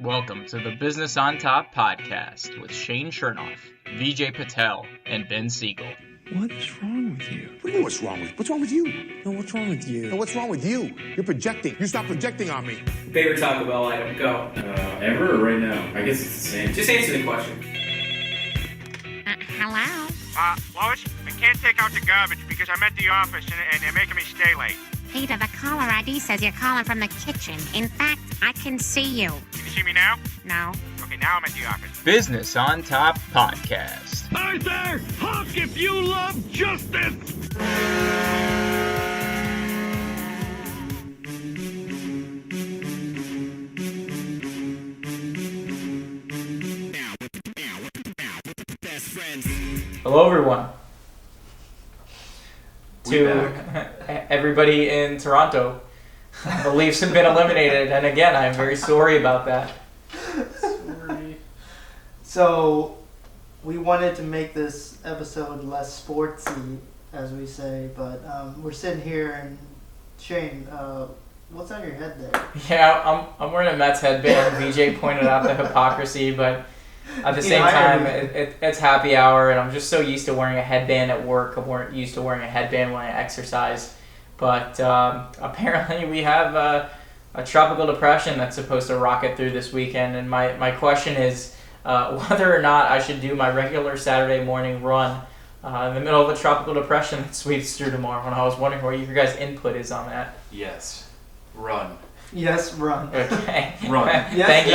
Welcome to the Business on Top podcast with Shane Chernoff, VJ Patel, and Ben Siegel. What is wrong with you? What do you mean what's wrong with you? What's wrong with you? No, what's wrong with you? No, what's wrong with you? You're projecting. You stop projecting on me. Favorite Taco Bell item? Go. Ever or right now? I guess it's the same. Just answer the question. Hello? Lois, I can't take out the garbage because I'm at the office and they're making me stay late. Peter, the caller ID says you're calling from the kitchen. In fact, I can see you. Can you see me now? No. Okay, now I'm at the office. Business on Top podcast. Hi there! Honk if you love justice! Hello, everyone. To everybody in Toronto, the Leafs have been eliminated, and again, I'm very sorry about that. So, we wanted to make this episode less sportsy, as we say, but we're sitting here and Shane, what's on your head there? Yeah, I'm wearing a Mets headband. VJ pointed out the hypocrisy, but at the same time, it's happy hour, and I'm just so used to wearing a headband at work. I'm used to wearing a headband when I exercise. But apparently we have a tropical depression that's supposed to rocket through this weekend, and my question is whether or not I should do my regular Saturday morning run in the middle of a tropical depression that sweeps through tomorrow, and I was wondering what your guys' input is on that. Yes. Run. Yes, run. Okay. Run. Yes, Thank you.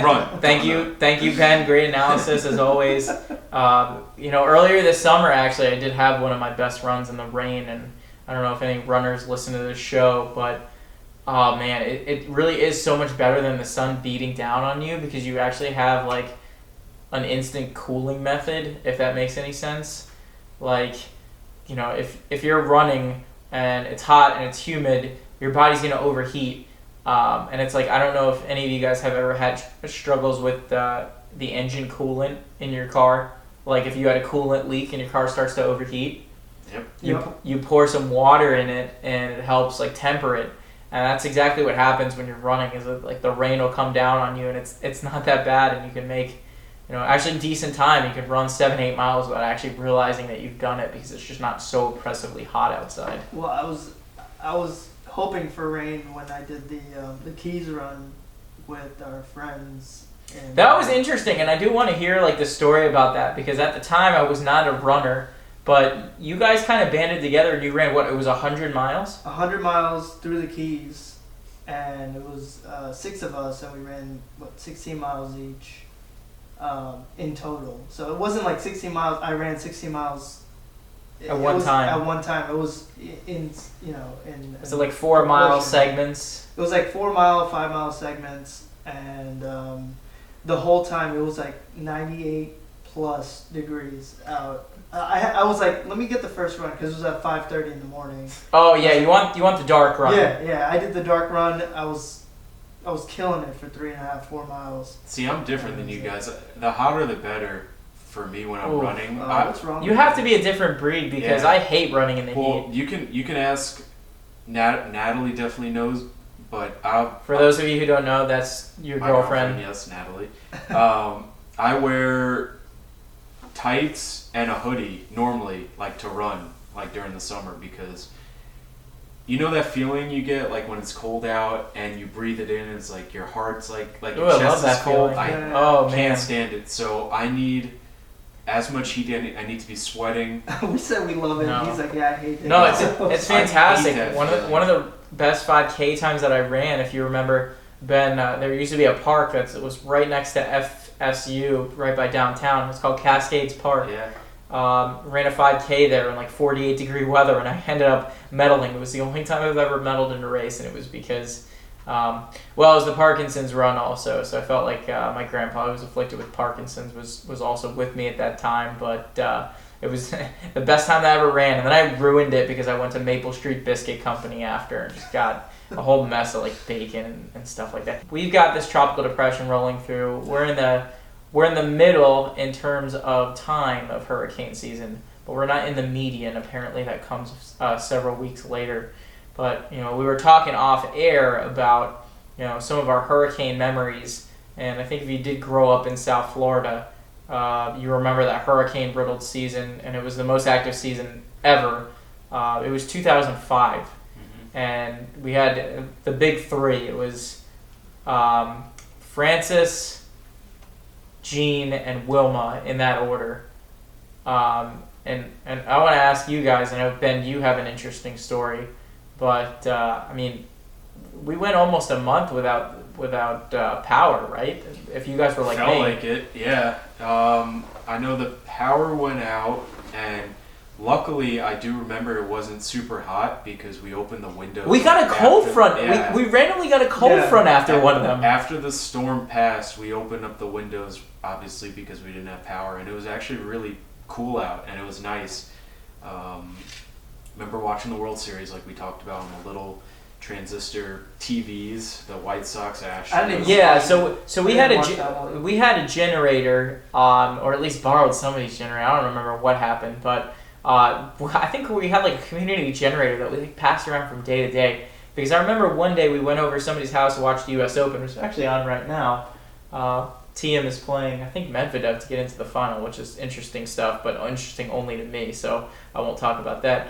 Run. Thank you, Ben. Great analysis as always. Earlier this summer, actually, I did have one of my best runs in the rain, and I don't know if any runners listen to this show, but oh man, it really is so much better than the sun beating down on you because you actually have like an instant cooling method, if that makes any sense. Like, if you're running and it's hot and it's humid, your body's going to overheat. And it's like, I don't know if any of you guys have ever had struggles with the engine coolant in your car. Like if you had a coolant leak and your car starts to overheat, you pour some water in it and it helps like temper it. And that's exactly what happens when you're running is that, like the rain will come down on you and it's not that bad and you can make actually decent time. You can run 7-8 miles without actually realizing that you've done it because it's just not so oppressively hot outside. Well, I was hoping for rain when I did the Keys run with our friends. And that was interesting, and I do want to hear like the story about that because at the time I was not a runner, but you guys kind of banded together and you ran it was 100 miles? 100 miles through the Keys, and it was 6 of us, and we ran 16 miles each in total. So it wasn't like 16 miles. I ran 16 miles. At one time. At one time, it was in. So like 4 mile segments. It was like 4 mile, 5 mile segments, and the whole time it was like 98 plus degrees out. I was like, let me get the first run because it was at 5:30 in the morning. Oh yeah, you want the dark run. Yeah. I did the dark run. I was killing it for 3.5, 4 miles. See, I'm different than you guys. The hotter the better. For me when I'm running. What's wrong? You have to be a different breed because I hate running in the heat. You can ask. Natalie definitely knows, but for those of you who don't know, that's your girlfriend. Yes, Natalie. I wear tights and a hoodie normally, like to run, like during the summer because. You know that feeling you get like when it's cold out and you breathe it in and it's like your heart's like your chest is cold. I can't stand it. So I need as much heat. I need to be sweating. We said we love it. No. He's like, yeah, I hate it. No, it's fantastic. One of the best 5K times that I ran, if you remember, Ben, there used to be a park that was right next to FSU, right by downtown. It's called Cascades Park. Yeah. Ran a 5K there in like 48 degree weather, and I ended up medaling. It was the only time I've ever medaled in a race, and it was because, it was the Parkinson's run also. So I felt like my grandpa, who was afflicted with Parkinson's, was also with me at that time. But it was the best time that I ever ran, and then I ruined it because I went to Maple Street Biscuit Company after and just got a whole mess of like bacon and stuff like that. We've got this tropical depression rolling through. We're in the middle in terms of time of hurricane season, but we're not in the median. Apparently that comes several weeks later. But we were talking off air about some of our hurricane memories And I think if you did grow up in South Florida, you remember that hurricane-riddled season, and it was the most active season ever. It was 2005, and we had the big three. It was Francis, Gene, and Wilma in that order. And I want to ask you guys, I know, Ben, you have an interesting story, but, I mean, we went almost a month without power, right? If you guys were like Felt me. like it, yeah. I know the power went out, and luckily I do remember it wasn't super hot because we opened the windows. We got a cold front. Yeah. We randomly got a cold front after one of them. After the storm passed, we opened up the windows, obviously, because we didn't have power, and it was actually really cool out, and it was nice. Remember watching the World Series like we talked about on the little transistor TVs, the White Sox Astros. Yeah, so we had a generator, or at least borrowed somebody's generator. I don't remember what happened, but I think we had like a community generator that we like passed around from day to day. Because I remember one day we went over to somebody's house to watch the U.S. Open, which is actually on right now. TM is playing, I think, Medvedev to get into the final, which is interesting stuff, but interesting only to me, so I won't talk about that.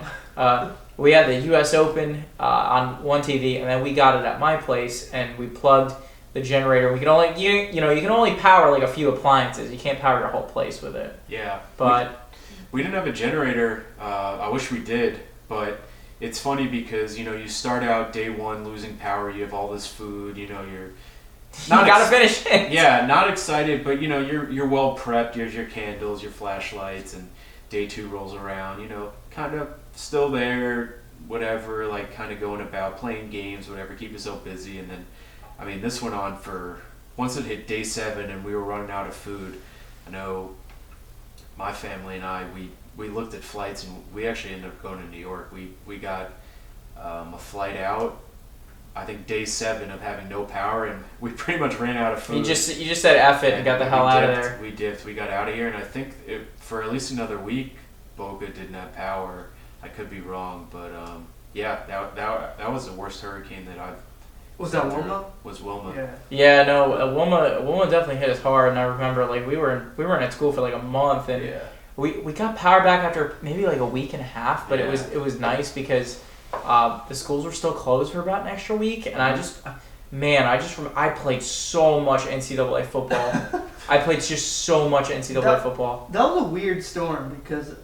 We had the U.S. Open on one TV, and then we got it at my place, and we plugged the generator. We could only, you can only power like a few appliances. You can't power your whole place with it. Yeah, but we didn't have a generator. I wish we did, but it's funny because you start out day one losing power. You have all this food. You're not gotta finish it. Yeah, not excited, but you're well prepped. Here's your candles, your flashlights, and day two rolls around. Kind of still there, whatever, like kind of going about playing games, whatever, keep yourself busy. And then, I mean, this went on for once it hit day 7 and we were running out of food. I know my family and I we looked at flights and we actually ended up going to New York. We got a flight out. I think day 7 of having no power, and we pretty much ran out of food. You just said F it and got the hell out of there. We dipped. We got out of here, and I think for at least another week, Boca didn't have power. I could be wrong, but yeah, that was the worst hurricane that I've. Was that Wilma? Was Wilma? Yeah. Yeah, no, Wilma definitely hit us hard, and I remember like we were in at school for like a month, and we got power back after maybe like a week and a half, but it was nice because. The schools were still closed for about an extra week, and I played so much NCAA football. I played just so much NCAA football. That was a weird storm because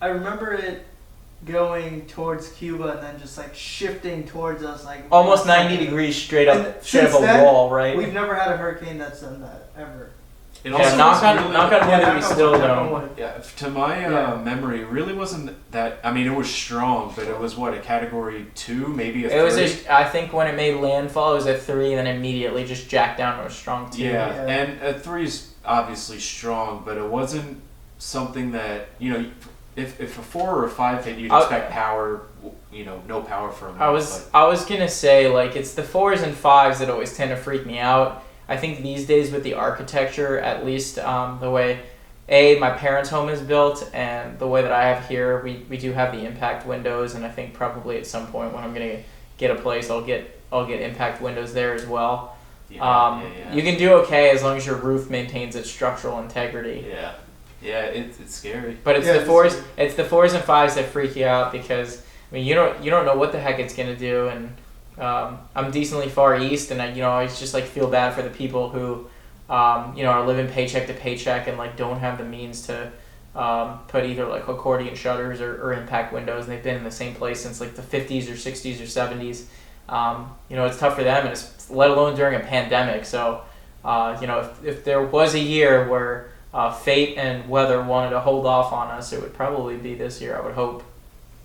I remember it going towards Cuba and then just like shifting towards us like almost 90 degrees straight up a wall, right? We've never had a hurricane that's done that ever. Knock on wood, we still don't. Yeah, to my memory, it really wasn't that. I mean, it was strong, but it was a category 2, maybe a 3. It was I think when it made landfall, it was a 3, and then immediately just jacked down to a strong 2. Yeah, and a 3 is obviously strong, but it wasn't something that if a 4 or a 5 hit, you'd expect power. No power for a month. I was gonna say like it's the 4s and 5s that always tend to freak me out. I think these days with the architecture, at least the way my parents' home is built and the way that I have here, we do have the impact windows, and I think probably at some point when I'm gonna get a place, I'll get impact windows there as well. You can do okay as long as your roof maintains its structural integrity. Yeah, it's scary. But it's the 4s and 5s that freak you out because I mean you don't know what the heck it's gonna do, and I'm decently far east, and I just like feel bad for the people who, are living paycheck to paycheck and like don't have the means to put either like accordion shutters or impact windows. And they've been in the same place since like the 50s or 60s or 70s. It's tough for them, and it's let alone during a pandemic. So, if there was a year where fate and weather wanted to hold off on us, it would probably be this year. I would hope.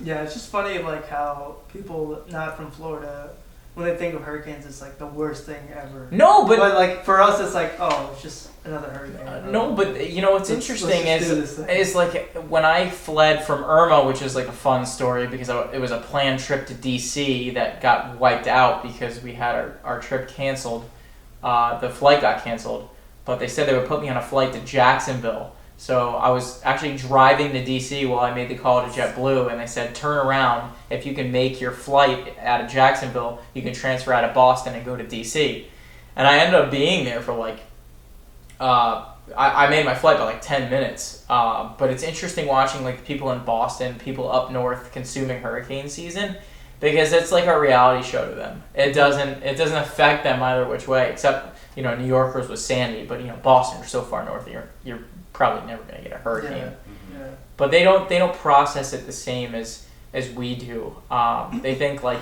Yeah, it's just funny like how people not from Florida, when they think of hurricanes, it's like the worst thing ever. No, but like for us, it's like, oh, it's just another hurricane. No, but what's interesting is like when I fled from Irma, which is like a fun story because it was a planned trip to DC that got wiped out because we had our trip canceled. The flight got canceled, but they said they would put me on a flight to Jacksonville. So I was actually driving to DC while I made the call to JetBlue, and they said, turn around. If you can make your flight out of Jacksonville, you can transfer out of Boston and go to DC. and I ended up being there for like I made my flight by like 10 minutes. But it's interesting watching like people in Boston, people up north consuming hurricane season, because it's like a reality show to them. It doesn't affect them either which way, except, you know, New Yorkers with Sandy, but, you know, Boston, you're so far north, you're probably never going to get a hurricane. Yeah. But they don't process it the same as we do. They think like,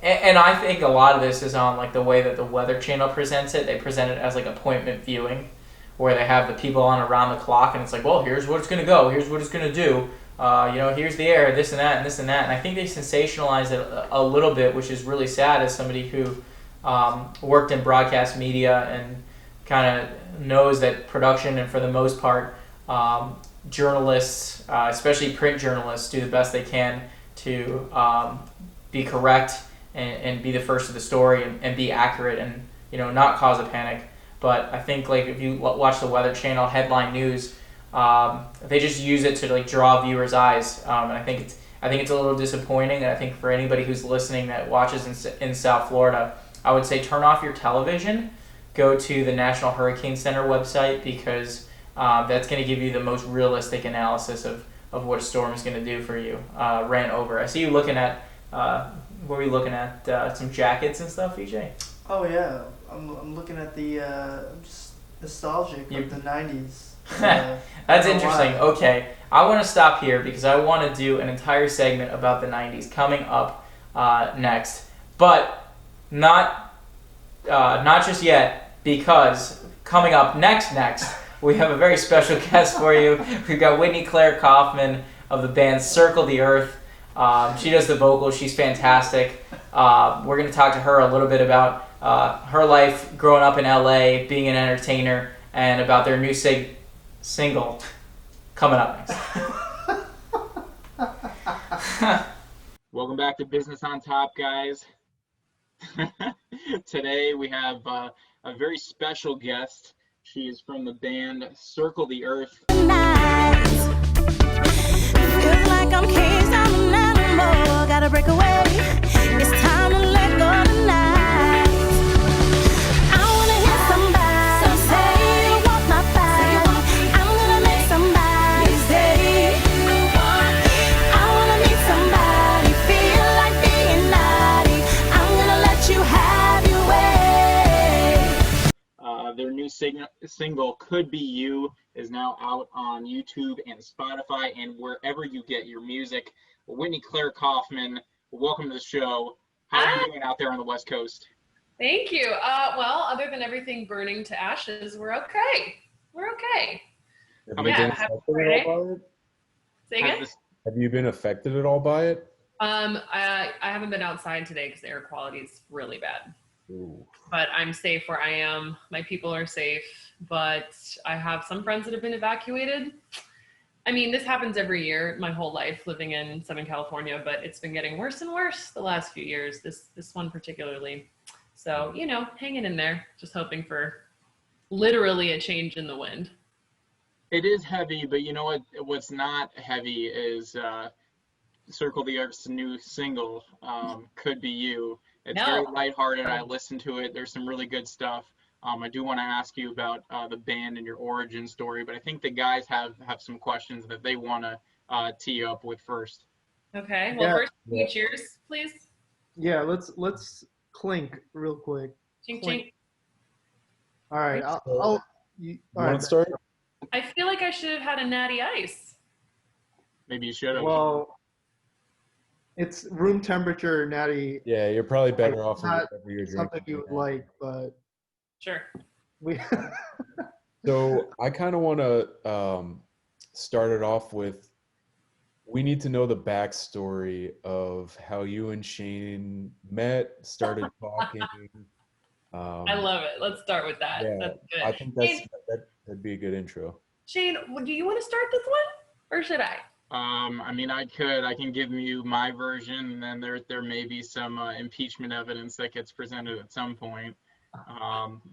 and I think a lot of this is on like the way that the Weather Channel presents it. They present it as like appointment viewing, where they have the people on around the clock, and it's like, well, here's what it's going to go, here's what it's going to do. You know, here's the air, this and that, and this and that. And I think they sensationalize it a little bit, which is really sad as somebody who worked in broadcast media and kind of knows that production, and for the most part, journalists, especially print journalists, do the best they can to be correct and be the first of the story and be accurate and, you know, not cause a panic. But I think like if you watch the Weather Channel headline news, they just use it to like draw viewers' eyes, and I think it's a little disappointing. And I think for anybody who's listening that watches in South Florida, I would say turn off your television, go to the National Hurricane Center website, because that's going to give you the most realistic analysis of what a storm is going to do for you. Ran over. I see you looking at. What were you looking at? Some jackets and stuff, EJ? Oh yeah, I'm looking at the. I'm just nostalgic of the '90s. That's interesting. Okay, I want to stop here because I want to do an entire segment about the 90s coming up next, but not just yet, because coming up next we have a very special guest for you. We've got Whitney Claire Kaufman of the band Circle the Earth. She does the vocals. She's fantastic. We're going to talk to her a little bit about her life growing up in LA, being an entertainer, and about their new single coming up next. Welcome back to Business on Top, guys. Today we have a very special guest. She is from the band Circle the Earth. Feels like I'm caged, I'm an animal, gotta break away. It's time to let go tonight. I wanna hit somebody, say you want my body. I'm gonna make somebody say you want. I wanna meet somebody, feel like being naughty. I'm gonna let you have your way. Their new single, Could Be You, is now out on YouTube and Spotify and wherever you get your music. Whitney Claire Kaufman, welcome to the show. How are you doing out there on the West Coast? Thank you. Well, other than everything burning to ashes, we're okay. We're okay. Happy Friday. Say again? Have you been affected at all by it? I haven't been outside today because the air quality is really bad. Ooh. But I'm safe where I am. My people are safe, but I have some friends that have been evacuated. I mean, this happens every year, my whole life living in Southern California, but it's been getting worse and worse the last few years, this one particularly. So, you know, hanging in there, just hoping for literally a change in the wind. It is heavy, but you know what? What's not heavy is Circle the Earth's new single, Could Be You. It's very lighthearted. I listened to it. There's some really good stuff. I do want to ask you about the band and your origin story, but I think the guys have some questions that they want to tee you up with first. Okay. Well, first, cheers, please. Yeah, let's clink real quick. Chink, Clink. chink. All right. All right. Start? I feel like I should have had a natty ice. Maybe you should have. Well, it's room temperature natty. Yeah, you're probably better off with not whatever you're drinking. something you would like, but sure. So I kind of want to start it off with, we need to know the backstory of how you and Shane met, started talking. I love it. Let's start with that. Yeah, that's good. I think that'd be a good intro. Shane, do you want to start this one, or should I? I mean, I can give you my version, and then there may be some impeachment evidence that gets presented at some point.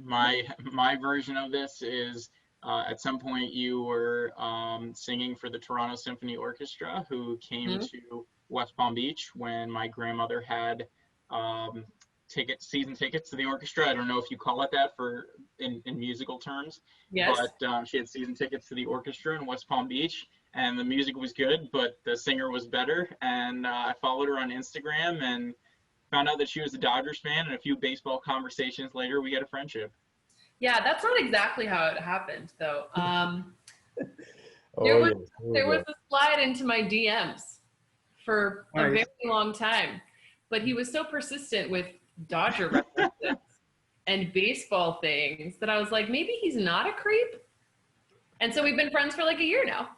My version of this is at some point you were singing for the Toronto Symphony Orchestra, who came to West Palm Beach when my grandmother had season tickets to the orchestra. I don't know if you call it that in musical terms. Yes. But she had season tickets to the orchestra in West Palm Beach, and the music was good, but the singer was better. And I followed her on Instagram and found out that she was a Dodgers fan, and a few baseball conversations later, we had a friendship. Yeah, that's not exactly how it happened, though. There was a slide into my DMs for a very long time, but he was so persistent with Dodger references and baseball things that I was like, maybe he's not a creep. And so we've been friends for like a year now.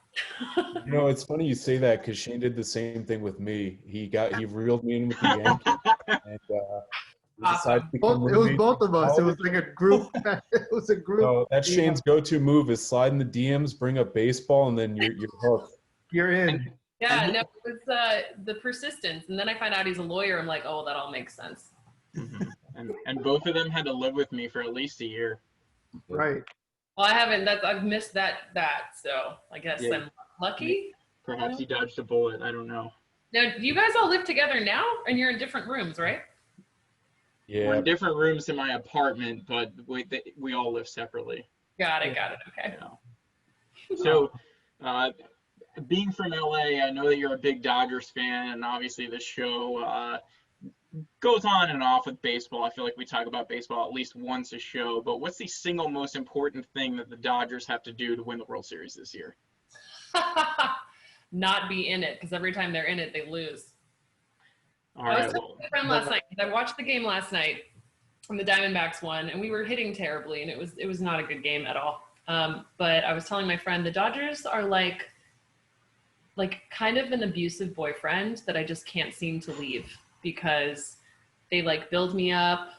You know, it's funny you say that because Shane did the same thing with me. He reeled me in with the Yankees, and decided to become it was both of us. It was like a group. It was a group. So that's Shane's go-to move: is slide in the DMs, bring up baseball, and then you're hooked. You're in. Yeah, no, it was the persistence, and then I find out he's a lawyer. I'm like, oh, that all makes sense. And both of them had to live with me for at least a year. Right. Well, I haven't. I've missed that. So I guess I'm lucky. Perhaps he dodged a bullet. I don't know. Now, do you guys all live together now, and you're in different rooms, right? Yeah. We're in different rooms in my apartment, but we all live separately. Got it. Okay. Yeah. So, being from LA, I know that you're a big Dodgers fan, and obviously the show goes on and off with baseball. I feel like we talk about baseball at least once a show, but what's the single most important thing that the Dodgers have to do to win the World Series this year? Not be in it, because every time they're in it, they lose. All right. I was talking to my friend last night. I watched the game last night, and the Diamondbacks won, and we were hitting terribly, and it was not a good game at all. But I was telling my friend the Dodgers are like kind of an abusive boyfriend that I just can't seem to leave, because they like build me up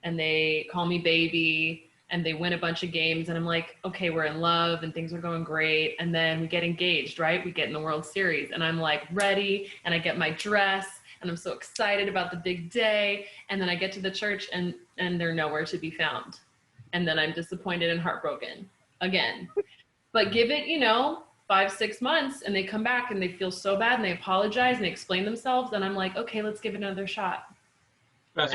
and they call me baby and they win a bunch of games, and I'm like, okay, we're in love and things are going great, and then we get engaged, right? We get in the World Series, and I'm like ready, and I get my dress, and I'm so excited about the big day, and then I get to the church and they're nowhere to be found, and then I'm disappointed and heartbroken again. But give it 5-6 months, and they come back and they feel so bad and they apologize and they explain themselves, and I'm like, okay, let's give it another shot. Best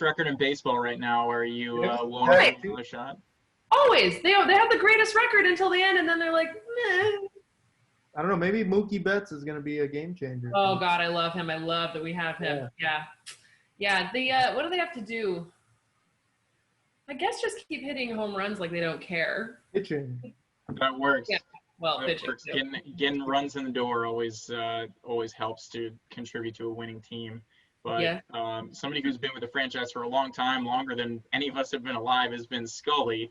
record in baseball right now. Are you willing to give another shot? Always. They have the greatest record until the end, and then they're like, meh. I don't know. Maybe Mookie Betts is going to be a game changer. Oh God, I love him. I love that we have him. Yeah. What do they have to do? I guess just keep hitting home runs like they don't care. Pitching. That works. Yeah. Well, that pitching. Works. Getting runs in the door always helps to contribute to a winning team. But somebody who's been with the franchise for a long time, longer than any of us have been alive, has been Scully.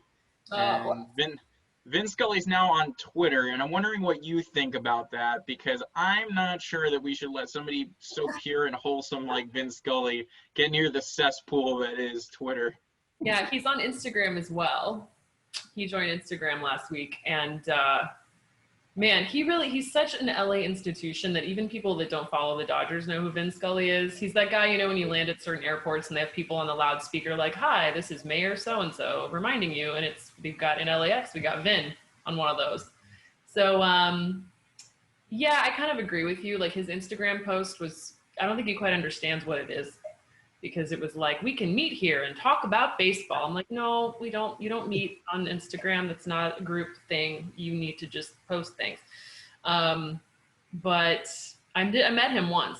And Vin Scully's now on Twitter, and I'm wondering what you think about that, because I'm not sure that we should let somebody so pure and wholesome like Vin Scully get near the cesspool that is Twitter. Yeah, he's on Instagram as well. He joined Instagram last week, and man, he's such an LA institution that even people that don't follow the Dodgers know who Vin Scully is. He's that guy, when you land at certain airports and they have people on the loudspeaker like, hi, this is Mayor so-and-so reminding you. And we've got in LAX, we got Vin on one of those. So, yeah, I kind of agree with you. Like his Instagram post I don't think he quite understands what it is, because it was like, we can meet here and talk about baseball. I'm like, no, you don't meet on Instagram. That's not a group thing. You need to just post things. But I met him once.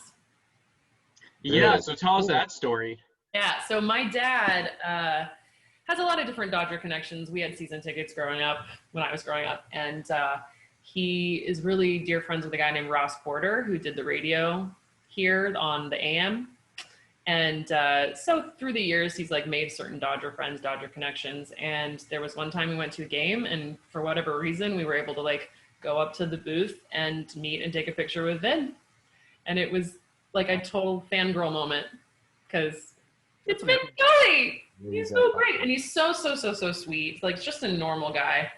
Yeah, so tell us that story. Yeah, so my dad has a lot of different Dodger connections. We had season tickets when I was growing up. And he is really dear friends with a guy named Ross Porter, who did the radio here on the AM. And so through the years, he's like made certain Dodger friends, Dodger connections. And there was one time we went to a game, and for whatever reason, we were able to like go up to the booth and meet and take a picture with Vin. And it was like a total fangirl moment, because it's Vin Scully. He's so great. And he's so sweet. Like just a normal guy.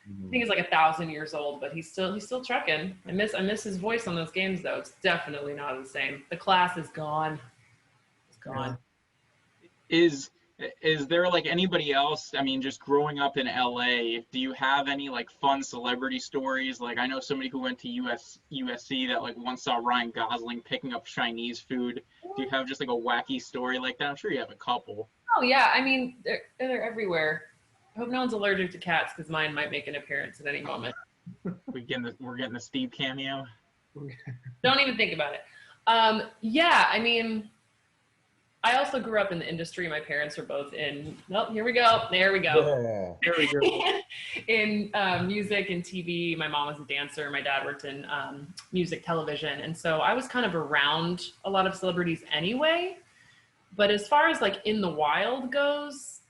I think he's like 1,000 years old, but he's still trucking. I miss his voice on those games though. It's definitely not the same. The class is gone. Gone. Is Is there like anybody else? I mean, just growing up in LA, do you have any like fun celebrity stories? Like I know somebody who went to USC that like once saw Ryan Gosling picking up Chinese food. Do you have just like a wacky story like that? I'm sure you have a couple. Oh yeah, I mean they're everywhere. I hope no one's allergic to cats because mine might make an appearance at any moment. We're getting the Steve cameo. Don't even think about it. Yeah, I mean, I also grew up in the industry. My parents are both in. Oh, here we go. There we go. Yeah. There we go. In music and TV. My mom was a dancer. My dad worked in music, television, and so I was kind of around a lot of celebrities anyway. But as far as like in the wild goes,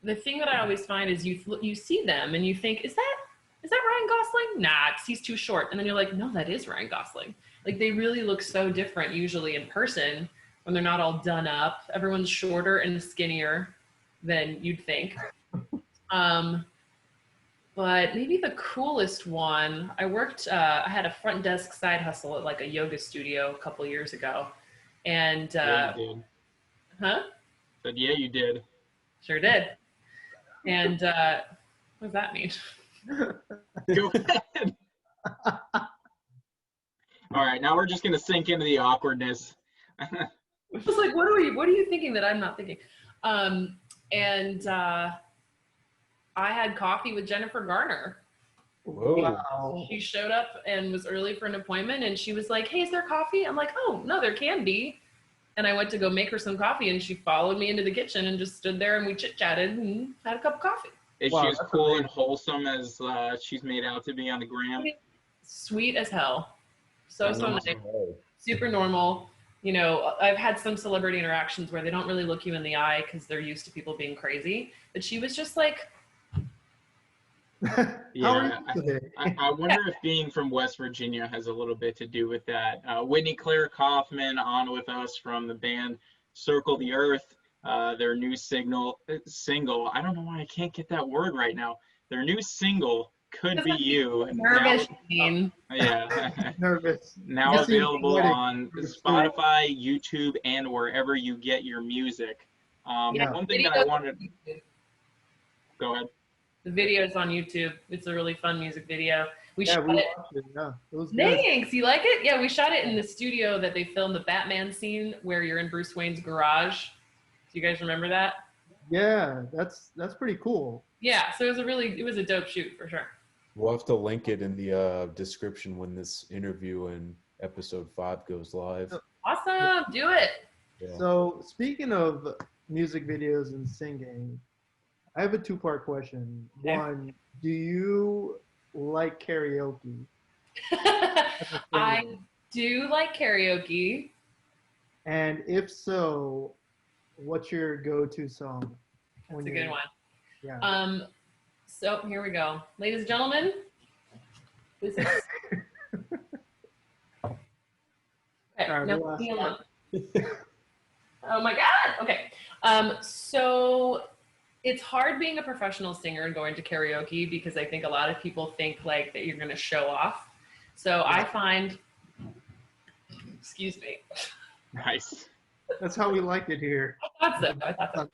the thing that I always find is you see them and you think, is that Ryan Gosling? Nah, 'cause he's too short. And then you're like, no, that is Ryan Gosling. Like they really look so different usually in person when they're not all done up. Everyone's shorter and skinnier than you'd think. But maybe the coolest one, I had a front desk side hustle at like a yoga studio a couple years ago. And Yeah, you did. Huh? Said yeah, you did. Sure did. And what does that mean? Go ahead. All right, now we're just gonna sink into the awkwardness. I was like, what are you thinking that I'm not thinking? I had coffee with Jennifer Garner. Whoa. Wow. She showed up and was early for an appointment and she was like, hey, is there coffee? I'm like, oh, no, there can be. And I went to go make her some coffee and she followed me into the kitchen and just stood there and we chit-chatted and had a cup of coffee. Is she as cool and wholesome as she's made out to be on the gram? Sweet as hell. So nice. Super normal. You know, I've had some celebrity interactions where they don't really look you in the eye because they're used to people being crazy. But she was just like, yeah, I wonder if being from West Virginia has a little bit to do with that. Whitney Claire Kaufman on with us from the band Circle the Earth. Their new single, I don't know why I can't get that word right now. Their new single, Could Be You. Nervous. Yeah. Nervous. Now available on Spotify, YouTube, and wherever you get your music. One thing that I wanted. Go ahead. The video is on YouTube. It's a really fun music video. We shot it. Yeah, it was Thanks. You like it? Yeah, we shot it in the studio that they filmed the Batman scene where you're in Bruce Wayne's garage. Do you guys remember that? Yeah, that's pretty cool. Yeah, so it was a dope shoot for sure. We'll have to link it in the description when this interview in episode 5 goes live. Awesome. Do it. Yeah. So speaking of music videos and singing, I have a 2-part question. Okay. One, do you like karaoke? I do like karaoke. And if so, what's your go-to song? That's a good one. Yeah. So here we go. Ladies and gentlemen, this is... Okay, Sorry, no, oh my God. Okay. So it's hard being a professional singer and going to karaoke because I think a lot of people think like that you're going to show off. So I find, excuse me. Nice. That's how we like it here. I thought so.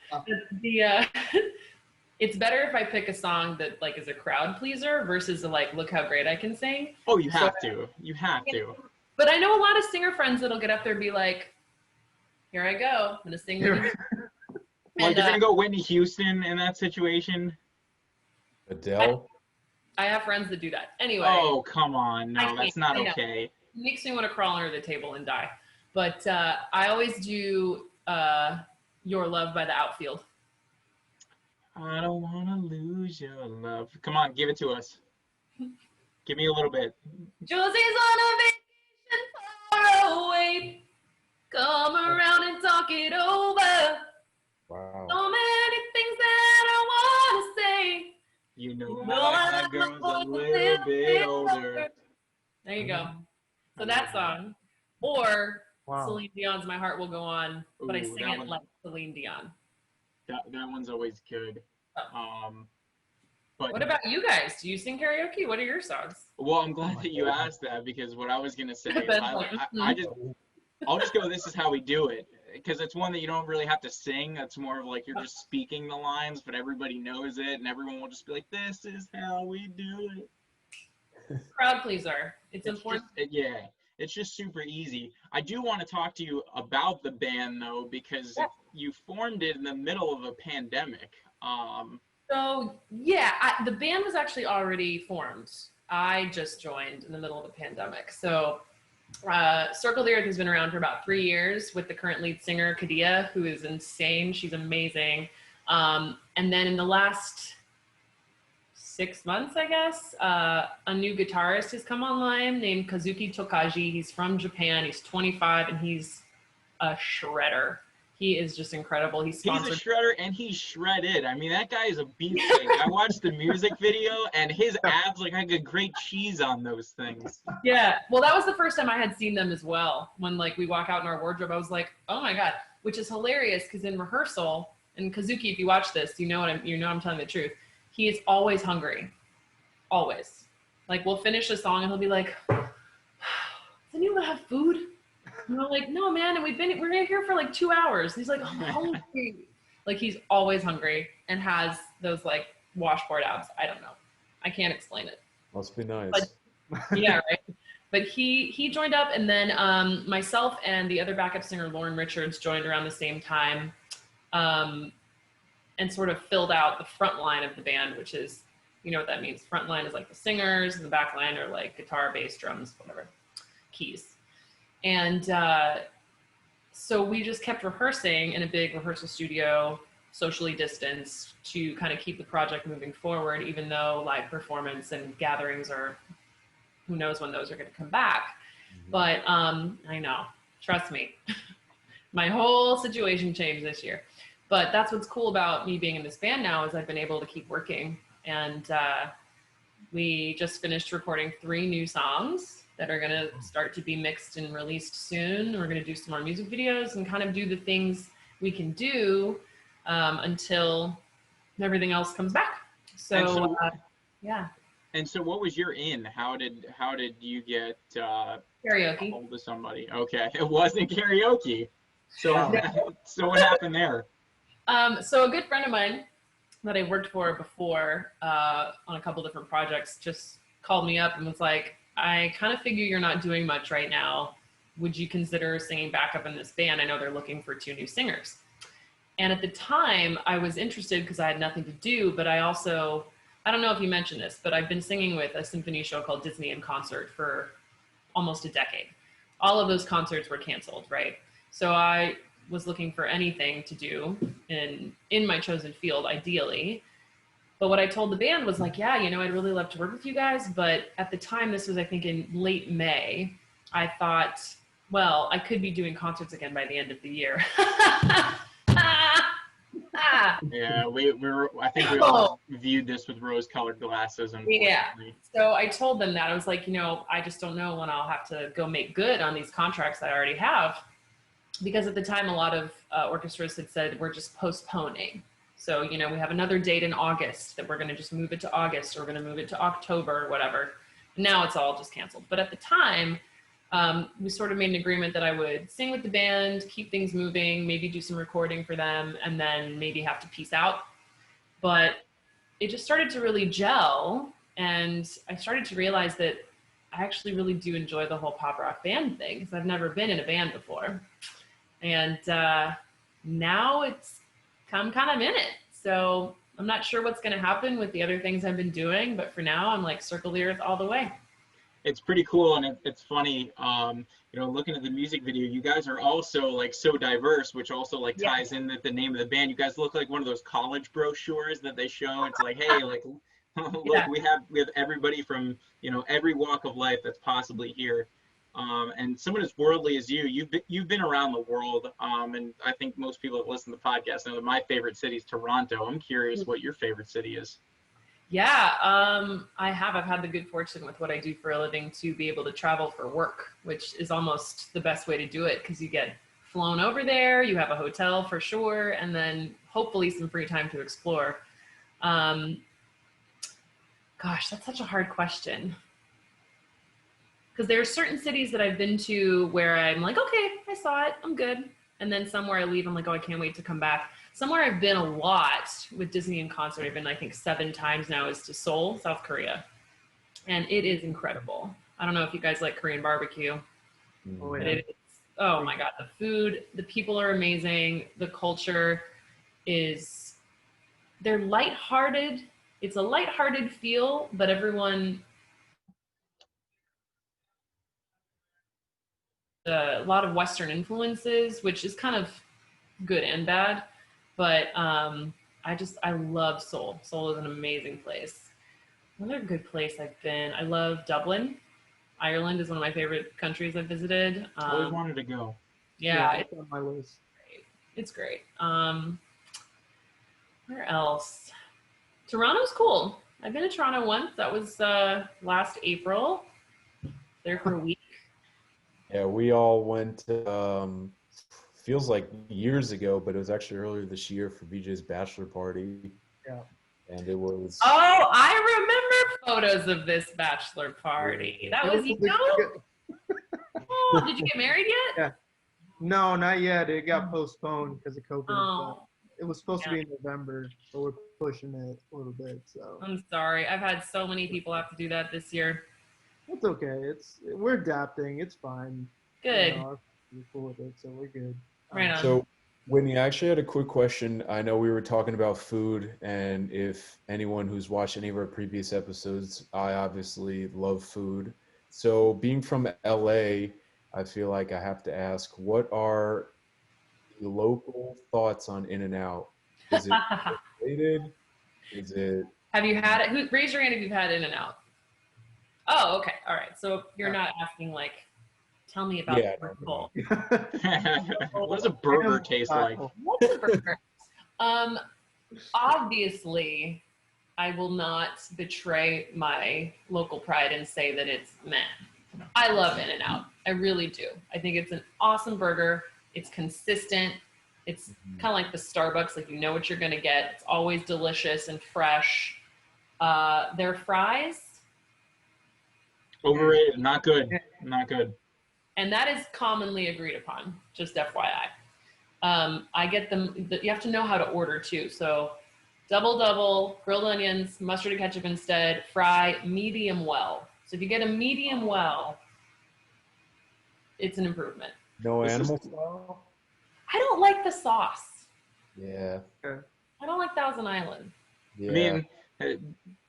It's better if I pick a song that like is a crowd pleaser versus a, like, look how great I can sing. Oh, you have to. You have to. But I know a lot of singer friends that'll get up there and be like, here I go. I'm going to sing with you. Like, you're going to go Whitney Houston in that situation? Adele? I have friends that do that. Anyway. Oh, come on. No, that's not okay. It makes me want to crawl under the table and die. But I always do Your Love by the Outfield. I don't want to lose your love. Come on, give it to us. Give me a little bit. Josie's on a vacation far away. Come around and talk it over. Wow. So many things that I want to say. You know I like girls a little bit older. There you go. So that song. Or Celine Dion's My Heart Will Go On, but I sing it like Celine Dion. That one's always good. But what about you guys? Do you sing karaoke? What are your songs? Well, I'm glad that you asked that because what I was gonna say is I'll just go. This is how we do it. because it's one that you don't really have to sing. It's more of like you're just speaking the lines, but everybody knows it, and everyone will just be like, "This is how we do it." Crowd pleaser. It's important. Yeah, it's just super easy. I do want to talk to you about the band though, because you formed it in the middle of a pandemic. So yeah, the band was actually already formed. I just joined in the middle of the pandemic. So Circle the Earth has been around for about 3 years with the current lead singer, Kadia, who is insane. She's amazing. And then in the last 6 months, I guess, a new guitarist has come online named Kazuki Tokaji. He's from Japan. He's 25 and he's a shredder. He is just incredible. He's a shredder and he's shredded. I mean, that guy is a beefcake. I watched the music video and his abs look like a great cheese on those things. Yeah. Well, that was the first time I had seen them as well. When like we walk out in our wardrobe, I was like, oh my God, which is hilarious because in rehearsal, and Kazuki, if you watch this, you know I'm telling the truth. He is always hungry. Always. Like we'll finish a song and he'll be like, does anyone have food? And we're like, no, man, and we're here for like 2 hours. And he's like, I'm hungry. Like he's always hungry and has those like washboard abs. I don't know. I can't explain it. Must be nice. But, yeah, right. But he joined up, and then myself and the other backup singer, Lauren Richards, joined around the same time, and sort of filled out the front line of the band, which is, you know what that means. Front line is like the singers, and the back line are like guitar, bass, drums, whatever, keys. And so we just kept rehearsing in a big rehearsal studio, socially distanced, to kind of keep the project moving forward, even though live performance and gatherings are, who knows when those are going to come back. But I know, trust me, my whole situation changed this year. But that's what's cool about me being in this band now is I've been able to keep working. And we just finished recording 3 new songs that are going to start to be mixed and released soon. We're going to do some more music videos and kind of do the things we can do until everything else comes back. So, yeah. And so what was your in? How did you get karaoke hold of somebody? Okay, it wasn't karaoke. So so what happened there? So a good friend of mine that I worked for before on a couple different projects just called me up and was like, I kind of figure you're not doing much right now. Would you consider singing backup in this band? I know they're looking for 2 new singers. And at the time, I was interested because I had nothing to do, but I also, I don't know if you mentioned this, but I've been singing with a symphony show called Disney in Concert for almost a decade. All of those concerts were canceled, right? So I was looking for anything to do in my chosen field, ideally. But what I told the band was like, yeah, you know, I'd really love to work with you guys. But at the time, this was, I think, in late May, I thought, well, I could be doing concerts again by the end of the year. Yeah, I think we all viewed this with rose-colored glasses. Yeah. So I told them that. I was like, you know, I just don't know when I'll have to go make good on these contracts that I already have. Because at the time, a lot of orchestras had said, we're just postponing. So, you know, we have another date in August that we're going to just move it to August, or we're going to move it to October or whatever. Now it's all just canceled. But at the time, we sort of made an agreement that I would sing with the band, keep things moving, maybe do some recording for them, and then maybe have to peace out. But it just started to really gel, and I started to realize that I actually really do enjoy the whole pop rock band thing, because I've never been in a band before. And now I'm kind of in it. So I'm not sure what's going to happen with the other things I've been doing, but for now I'm like Circle the Earth all the way. It's pretty cool, and it's funny, you know, looking at the music video, you guys are also like so diverse, which also like ties in the name of the band. You guys look like one of those college brochures that they show. It's like, hey, like, look, we have everybody from, you know, every walk of life that's possibly here. And someone as worldly as you've been around the world, and I think most people that listen to the podcast know that my favorite city is Toronto. I'm curious what your favorite city is. Yeah, I've had the good fortune with what I do for a living to be able to travel for work, which is almost the best way to do it, because you get flown over there, you have a hotel for sure, and then hopefully some free time to explore. Gosh, that's such a hard question. Because there are certain cities that I've been to where I'm like, okay, I saw it, I'm good. And then somewhere I leave, I'm like, oh, I can't wait to come back. Somewhere I've been a lot with Disney in concert, I've been, I think, 7 times now, is to Seoul, South Korea. And it is incredible. I don't know if you guys like Korean barbecue. Oh, yeah. But it is, oh my God, the food, the people are amazing. The culture is, they're lighthearted. It's a lighthearted feel, but everyone, a lot of Western influences, which is kind of good and bad. But I love Seoul. Seoul is an amazing place. Another good place I've been, I love Dublin. Ireland is one of my favorite countries I've visited. Always wanted to go. Yeah, it's on my list. It's great. Where else? Toronto's cool. I've been to Toronto once. That was last April. There for a week. Yeah, we all went, feels like years ago, but it was actually earlier this year for BJ's bachelor party. Yeah. And it was... Oh, I remember photos of this bachelor party. That was you. Oh, did you get married yet? Yeah. No, not yet. It got postponed because of COVID. Oh. It was supposed to be in November, but we're pushing it a little bit. So I'm sorry. I've had so many people have to do that this year. it's okay. We're adapting. It's fine. Good. We're cool with it, so we're good. Right on. So, Whitney, I actually had a quick question. I know we were talking about food, and if anyone who's watched any of our previous episodes, I obviously love food. So, being from LA, I feel like I have to ask, what are the local thoughts on In-N-Out? Is it related? Is it... Have you had it? Raise your hand if you've had In-N-Out. Oh, okay. All right. So you're not asking like, tell me about the bowl. What does a burger taste like? What's a burger? Obviously, I will not betray my local pride and say that it's meh. I love In-N-Out. I really do. I think it's an awesome burger. It's consistent. It's kind of like the Starbucks, like you know what you're going to get. It's always delicious and fresh. Their fries. Overrated. Not good. Not good. And that is commonly agreed upon, just FYI. I get them, you have to know how to order too. So double, grilled onions, mustard and ketchup instead, fry medium well. So if you get a medium well, it's an improvement. No animal style? I don't like the sauce. Yeah. I don't like Thousand Island. Yeah. I mean,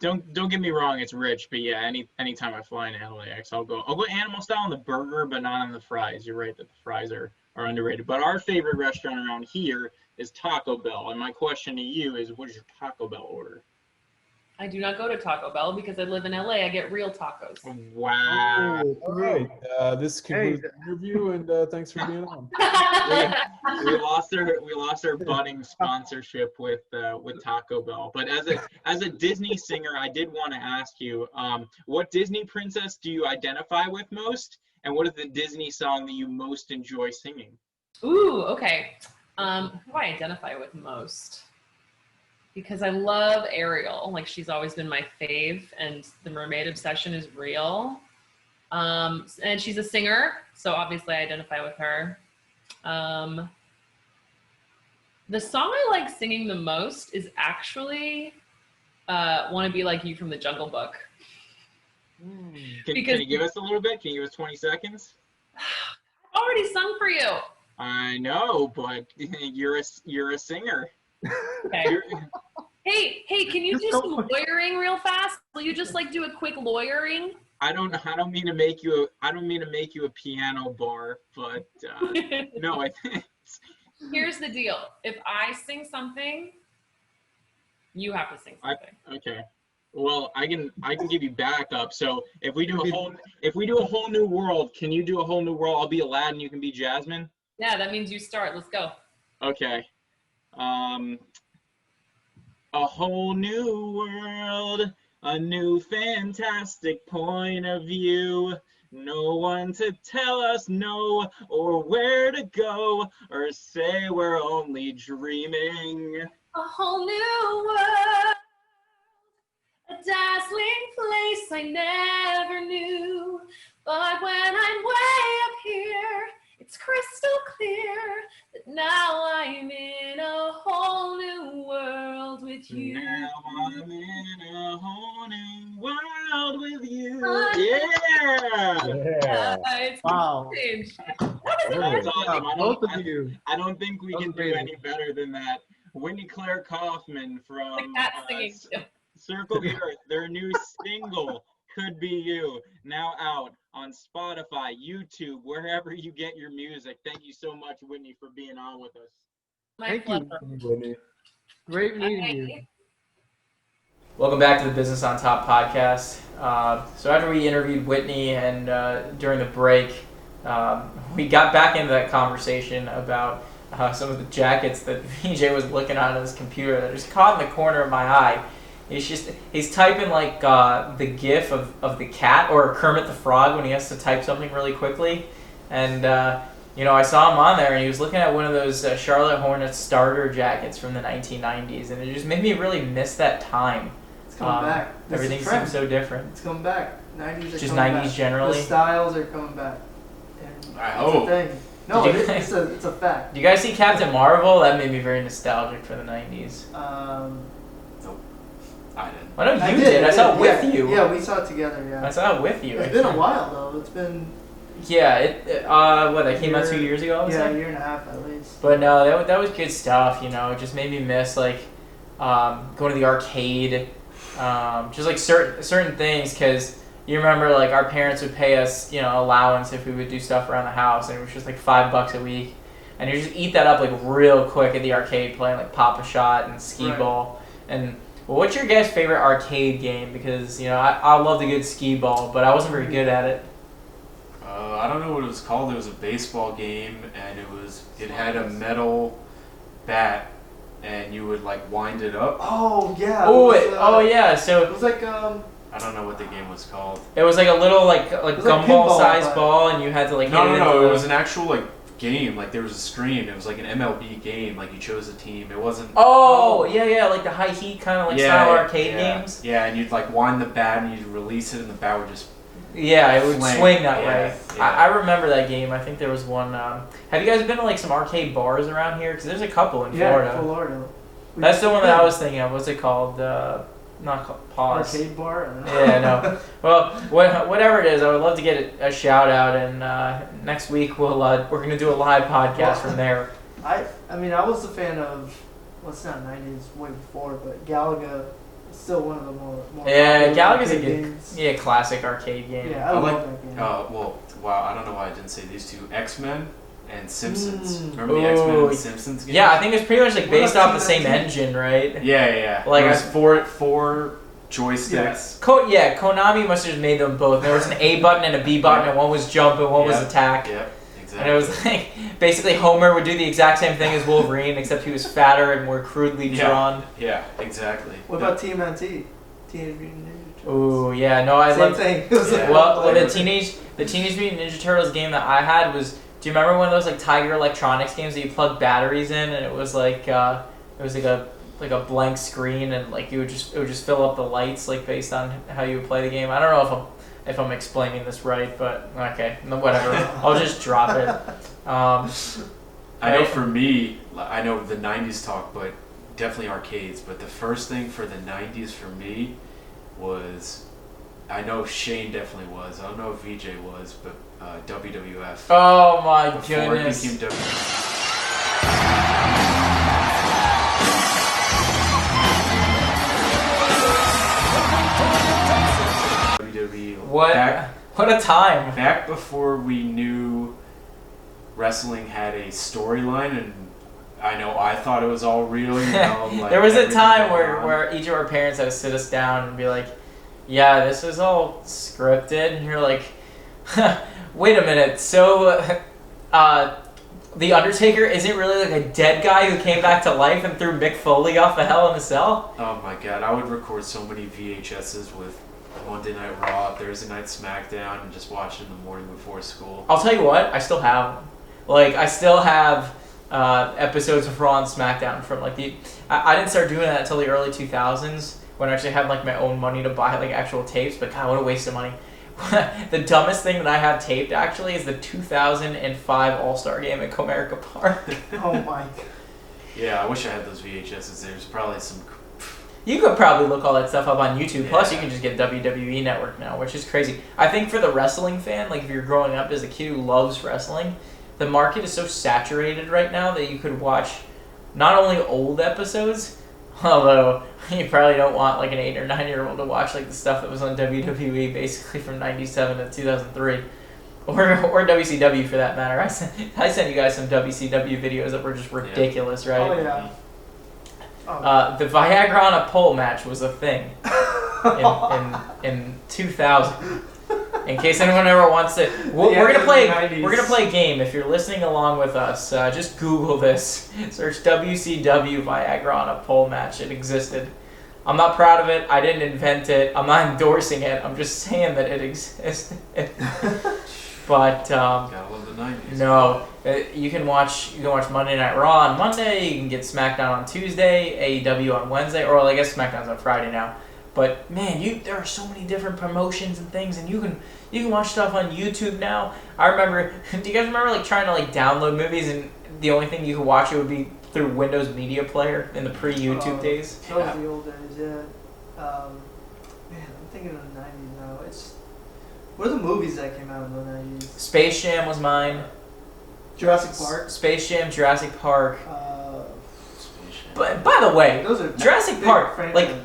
don't get me wrong, it's rich, but yeah, anytime I fly into LAX, I'll go animal style on the burger, but not on the fries. You're right that the fries are underrated. But our favorite restaurant around here is Taco Bell, and my question to you is, what is your Taco Bell order? I do not go to Taco Bell because I live in LA. I get real tacos. Wow. All right. This concludes the interview, and thanks for being on. we lost our budding sponsorship with Taco Bell. But as a Disney singer, I did want to ask you, what Disney princess do you identify with most, and what is the Disney song that you most enjoy singing? Ooh, okay. Who do I identify with most? Because I love Ariel. Like, she's always been my fave, and the mermaid obsession is real. And she's a singer, so obviously I identify with her. The song I like singing the most is actually Wanna Be Like You from the Jungle Book. Can you give us a little bit? Can you give us 20 seconds? I've already sung for you. I know, but you're a singer. Okay. Hey, can you do some lawyering real fast? Will you just like do a quick lawyering? I don't mean to make you a piano bar, but no, I think here's the deal. If I sing something, you have to sing something. Okay. Well, I can give you backup. So if we do a whole new world, can you do a whole new world? I'll be Aladdin, you can be Jasmine. Yeah, that means you start. Let's go. Okay. A whole new world, a new fantastic point of view. No one to tell us no or where to go or say we're only dreaming. A whole new world, a dazzling place I never knew. But when I'm way up here, it's crystal clear that Now I'm in a whole new world with you. Now I'm in a whole new world with you. Yeah. It's Wow. stage. That's awesome. Both of you. I don't think we That can was do amazing. any better than that. Whitney Claire Kaufman from The cat singing. Circle the Earth. Their new single, Could Be You, now out on Spotify, YouTube, wherever you get your music. Thank you so much, Whitney, for being on with us. My Thank you, Whitney. Great meeting you. Welcome back to the Business on Top podcast. So after we interviewed Whitney and during the break, we got back into that conversation about some of the jackets that VJ was looking at on his computer that just caught in the corner of my eye. He's typing like the GIF of the cat or Kermit the Frog when he has to type something really quickly, and I saw him on there and he was looking at one of those Charlotte Hornets starter jackets from the 1990s, and it just made me really miss that time. It's coming back. This Everything is a trend. seems so different. It's coming back. 90s are Just coming 90s back. generally? The styles are coming back. And I it's hope. a thing. No, Did you it's a fact. Do you guys see Captain Marvel? That made me very nostalgic for the 90s. Nope. I didn't. I know you did. I saw it with yeah, you. Yeah, we saw it together. Yeah. I saw it with you. It's been a while though. It's been. Yeah, that came out 2 years ago, I would Yeah, say? a year and a half at least. But no, that was good stuff, It just made me miss, like, going to the arcade, just, like, certain things, because you remember, like, our parents would pay us, allowance if we would do stuff around the house, and it was just, like, $5 a week, and you just eat that up, like, real quick at the arcade, playing, like, Pop-A-Shot and Skee-Ball, and... Well, what's your guys' favorite arcade game? Because, I love the good Skee-Ball, but I wasn't very good at it. I don't know what it was called. It was a baseball game, and it had a metal bat, and you would like wind it up. Oh yeah. Yeah. So it was like I don't know what the game was called. It was like a little like like gumball sized pinball, ball, and you had to like hit it No. into It was an actual like game. Like there was a screen. It was like an MLB game. Like you chose a team. It wasn't. Oh yeah, like the high heat kind of like style arcade games. Yeah, and you'd like wind the bat, and you'd release it, and the bat would just. Yeah, it would swing that way. Yeah. I remember that game. I think there was one. Have you guys been to like some arcade bars around here? Because there's a couple in Florida. Yeah, Florida. That's the one that I was thinking of. What's it called? Not called Pause. Arcade bar? I don't know. Yeah, no. Well, whatever it is, I would love to get a shout out, and next week we're gonna do a live podcast from there. I mean, I was a fan of, it's not 90s, way before, but Galaga is still one of the more Yeah, popular Galaga's a arcade good, games. classic arcade game. Yeah, I love that game. Wow, I don't know why I didn't say these two. X-Men and Simpsons. Remember the Ooh. X-Men and Simpsons games? Yeah, I think it's pretty much like based off the same engine, right? Yeah. Like it was four joysticks. Konami must have just made them both. There was an A button and a B button, and one was jump and one was attack. Yep, exactly. And it was like basically Homer would do the exact same thing as Wolverine, except he was fatter and more crudely drawn. Yeah, exactly. What about TMNT? Teenage Mutant Ninja Turtles. Ooh, yeah, no, I Same love. thing. It was like Well, the Teenage Mutant Ninja Turtles game that I had was. Do you remember one of those like Tiger Electronics games that you plug batteries in, and it was like a blank screen, and like it would just fill up the lights like based on how you would play the game. I don't know if I'm explaining this right, but okay, no, whatever. I'll just drop it. I know for me, I know the 90s talk, but definitely arcades. But the first thing for the 90s for me was, I know Shane definitely was. I don't know if VJ was, but WWF. Oh my Before goodness. it became WWE. What a time. Back before we knew wrestling had a storyline, and I know I thought it was all real, like there was a everything time going on. where each of our parents had to sit us down and be like, yeah, this is all scripted, and you're like, wait a minute, so The Undertaker isn't really like a dead guy who came back to life and threw Mick Foley off a Hell in a Cell? Oh my god, I would record so many VHSs with Monday Night Raw, Thursday Night SmackDown, and just watch it in the morning before school. I'll tell you what, I still have them. Like, I still have episodes of Raw and SmackDown from like I didn't start doing that until the early 2000s when I actually had like my own money to buy like actual tapes, but god, what a waste of money. The dumbest thing that I have taped actually is the 2005 All-Star Game at Comerica Park. Oh my god. Yeah, I wish I had those VHSs. There's probably some. You could probably look all that stuff up on YouTube. Yeah. Plus, you can just get WWE Network now, which is crazy. I think for the wrestling fan, like if you're growing up as a kid who loves wrestling, the market is so saturated right now that you could watch not only old episodes, although you probably don't want like an 8 or 9-year-old to watch like the stuff that was on WWE basically from 97 to 2003. Or WCW for that matter. I sent you guys some WCW videos that were just ridiculous, right? Oh yeah. The Viagra on a pole match was a thing in 2000. In case anyone ever wants to, we're gonna play a game. If you're listening along with us, just Google this. Search WCW Viagra on a pole match. It existed. I'm not proud of it. I didn't invent it. I'm not endorsing it. I'm just saying that it existed. But gotta love the 90s. No, you can watch Monday Night Raw on Monday. You can get SmackDown on Tuesday, AEW on Wednesday, or well, I guess SmackDown's on Friday now. But man, there are so many different promotions and things, and you can watch stuff on YouTube now. I remember. Do you guys remember like trying to like download movies, and the only thing you could watch it would be through Windows Media Player in the pre-YouTube days? That was the old days, yeah. Man, I'm thinking of the 90s now. What are the movies that came out in the 90s? Space Jam was mine. Jurassic Park. Space Jam, Jurassic Park. Space Jam. But by the way, those are Jurassic Park, franchises.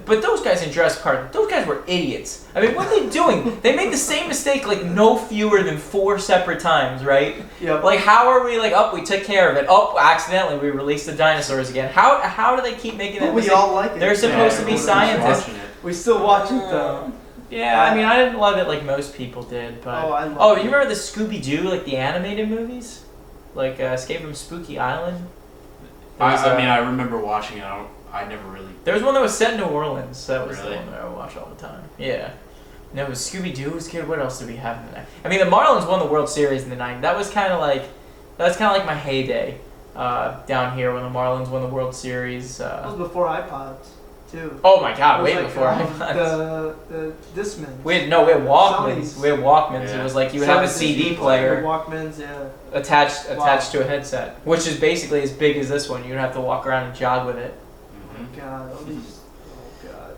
but those guys in Jurassic Park, those guys were idiots. I mean, what are they doing? They made the same mistake like no fewer than 4 separate times, right? Yep. Like, how are we like, we took care of it. Accidentally, we released the dinosaurs again. How do they keep making that mistake? We all like it. They're supposed to be scientists. We still watch it though. Yeah, I mean, I didn't love it like most people did, but... I you remember the Scooby-Doo, like the animated movies? Like Escape from Spooky Island? I remember watching it. I never really... There was one that was set in New Orleans. That was Really? the one that I would watch all the time. Yeah. And it was Scooby-Doo was good. What else did we have in the 90s? I mean, the Marlins won the World Series in the 90s. That was kind of like my heyday down here when the Marlins won the World Series. That was before iPods, too. Oh my God! Way like, before iPods. The Discmans. We had Walkmans. Sonys. We had Walkmans. Yeah. It was like you would have a CD player Walkmans, yeah. attached to a headset, which is basically as big as this one. You'd have to walk around and jog with it. Mm-hmm. God, all these. Oh God.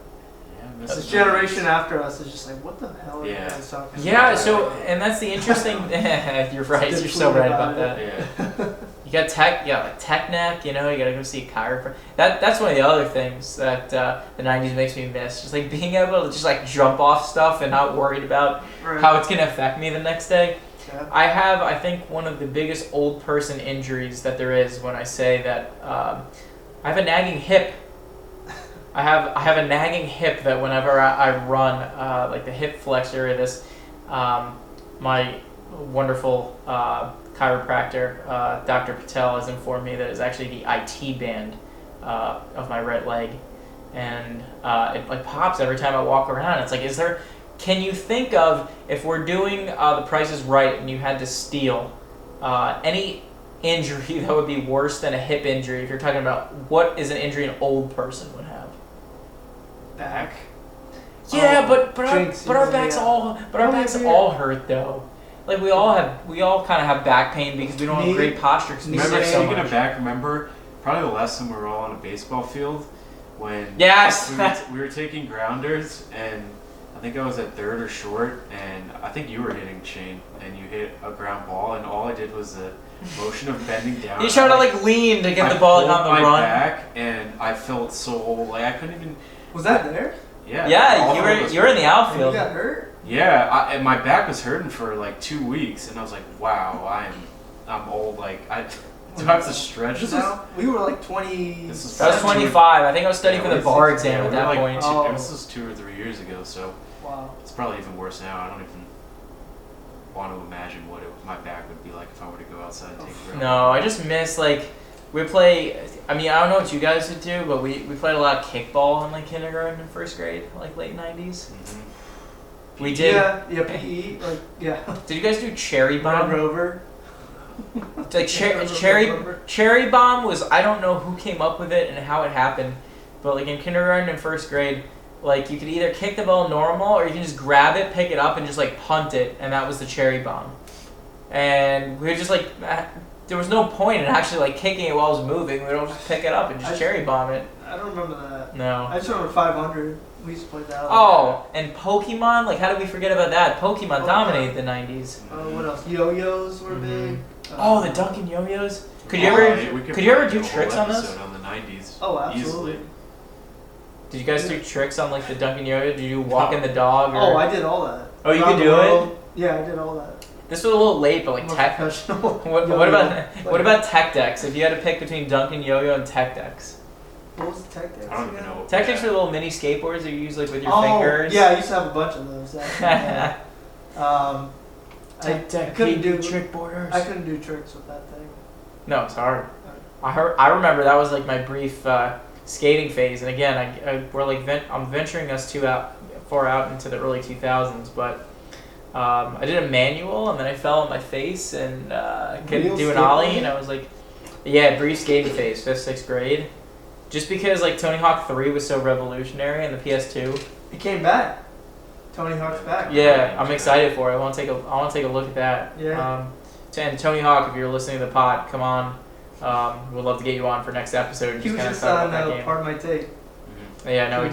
Yeah, This generation after us is just like, what the hell are you Yeah. guys talking about? Yeah. So, and that's the interesting. You're right. You're so right about that. Yeah. You got tech neck, you know, you gotta go see a chiropractor. That's one of the other things that the 90s makes me miss. Just like being able to just like jump off stuff and not worried about how it's gonna affect me the next day. Yeah. I think one of the biggest old person injuries that there is when I say that I have a nagging hip. I have a nagging hip that whenever I run, like the hip flexor, my wonderful chiropractor, Dr. Patel, has informed me that it's actually the IT band of my right leg, and it like pops every time I walk around. It's like, can you think of, if we're doing The Price is Right and you had to steal any injury that would be worse than a hip injury? If you're talking about what is an injury an old person would have? Back. Yeah, but our backs all hurt though. Like we all kind of have back pain because we don't have great posture. Cause we Remember, sit so speaking much. of back, remember probably the last time we were all on a baseball field when Yes! we were taking grounders, and I think I was at third or short, and I think you were hitting Shane, and you hit a ground ball, and all I did was the motion of bending down. You tried to like lean to get the ball on the my run. back, and I felt so like I couldn't even. Was that there? Yeah. Yeah, you were in the outfield. You got hurt? Yeah, and my back was hurting for like 2 weeks, and I was like, wow, I'm old. Like do I have to stretch now? We were like 20. I was 25. I think I was studying for the bar exam at that point. This was 2 or 3 years ago, so wow. It's probably even worse now. I don't even want to imagine what my back would be like if I were to go outside and take a run. No, I just miss like we play. I mean, I don't know what you guys would do, but we played a lot of kickball in like kindergarten and first grade, like late 90s. Mm-hmm. We did. Yeah, PE, like yeah. Did you guys do cherry bomb? Rover. Like cherry bomb was, I don't know who came up with it and how it happened, but like in kindergarten and first grade, like you could either kick the ball normal or you can just grab it, pick it up, and just like punt it, and that was the cherry bomb. And we were just like, there was no point in actually like kicking it while it was moving. We would just pick it up and just cherry bomb it. I don't remember that. No. I just remember 500. We used to play that. Oh, and Pokemon, like how did we forget about that? Pokemon dominated the 90s. What else? Yo-yos were big. Oh, the Dunkin' Yo-yos. Could you ever do tricks on those? On the 90s. Oh, absolutely. Easily. Did you guys do tricks on like the Dunkin' Yo-yo? Did you walk in the dog? Or... Oh, I did all that. Oh, you could do it? Yeah, I did all that. This was a little late, but like tech. What about Tech Decks? If you had to pick between Dunkin' Yo-yo and Tech Decks. What was Tech Decks? I don't even know. Tech Decks are little mini skateboards that you use like with your fingers. Yeah, I used to have a bunch of those. I couldn't do trick borders. I couldn't do tricks with that thing. No, it's hard. I remember that was like my brief skating phase, and again, I'm venturing us far out into the early 2000s, but I did a manual and then I fell on my face and couldn't do an ollie, and I was like, yeah, brief skating phase, 5th, 6th grade, just because like Tony Hawk 3 was so revolutionary and the PS2. It came back. Tony Hawk's back. Yeah, I'm excited for it. I want to take a look at that. Yeah. And Tony Hawk, if you're listening to the pod, come on. We'd love to get you on for next episode. And He was kind just of talk on about that game. Part of My Take. Yeah, no,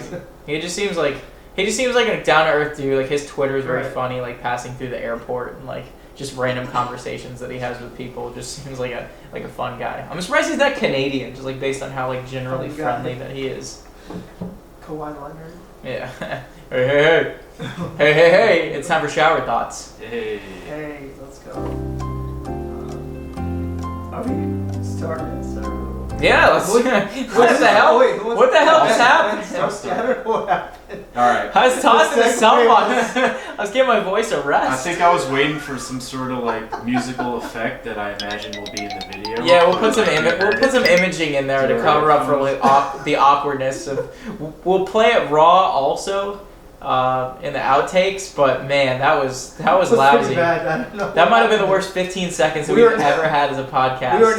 he just seems like a down to earth dude. Like his Twitter is very funny. Like passing through the airport and like just random conversations that he has with people. Just seems like a fun guy. I'm surprised he's not Canadian, just like based on how like generally friendly that he is. Kawhi Leonard. Yeah. Hey! It's time for shower thoughts. Hey, let's go. Are we starting? Yeah, let's. What the hell? What the hell just happened? What happened? All right. I was tossing to someone. I was giving my voice a rest. I think I was waiting for some sort of like musical effect that I imagine will be in the video. Yeah, we'll put some imaging in there to cover up for like the awkwardness of. We'll play it raw also. In the outtakes, but man, that was lousy. Bad. I don't know that might have been the worst 15 seconds that we've ever had as a podcast. We were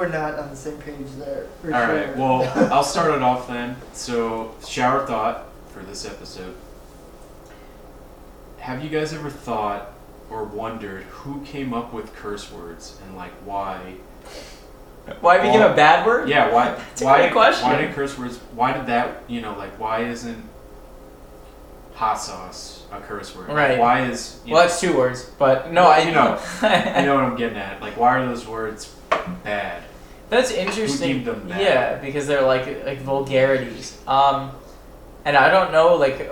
not on the same page there. All right, well, I'll start it off then. So, shower thought for this episode. Have you guys ever thought or wondered who came up with curse words and like why? Why became a bad word? Yeah, why? That's a great question. Why did curse words? Why did that? Why isn't hot sauce a curse word? Right. Why is that's 2 words, but no, you know what I'm getting at. Like, why are those words bad? That's interesting. Who deemed them bad? Yeah, because they're like vulgarities. And I don't know like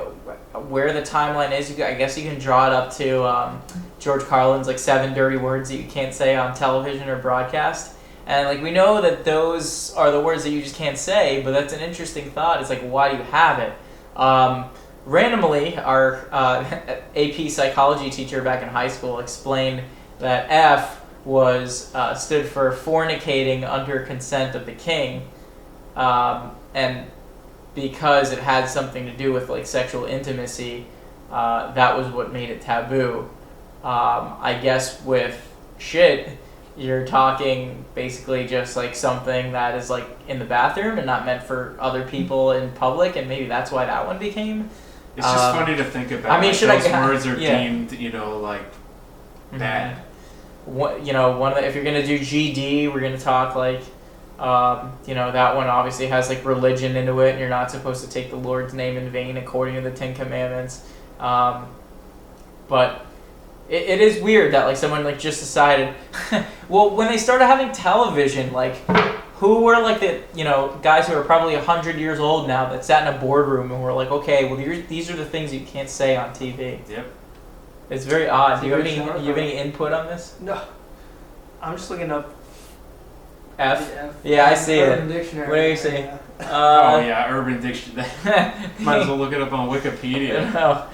where the timeline is. I guess you can draw it up to George Carlin's like 7 dirty words that you can't say on television or broadcast. And like we know that those are the words that you just can't say, but that's an interesting thought. It's like, why do you have it? Randomly, our AP psychology teacher back in high school explained that F stood for fornicating under consent of the king, and because it had something to do with like sexual intimacy, that was what made it taboo. I guess with shit, you're talking basically just like something that is like in the bathroom and not meant for other people in public, and maybe that's why that one became. It's just funny to think about. I mean, those words are deemed, like bad. If you're gonna do GD, we're gonna talk like, that one obviously has like religion into it, and you're not supposed to take the Lord's name in vain according to the 10 Commandments. But it is weird that like someone like just decided. Well, when they started having television, like. Who were like the guys who are probably 100 years old now that sat in a boardroom and were like, okay, well these are the things you can't say on TV. Yep. It's very odd. Do you have any input on this? No. I'm just looking up F. Yeah, I see Urban it. Dictionary. What do you see? Urban Dictionary. Might as well look it up on Wikipedia. No,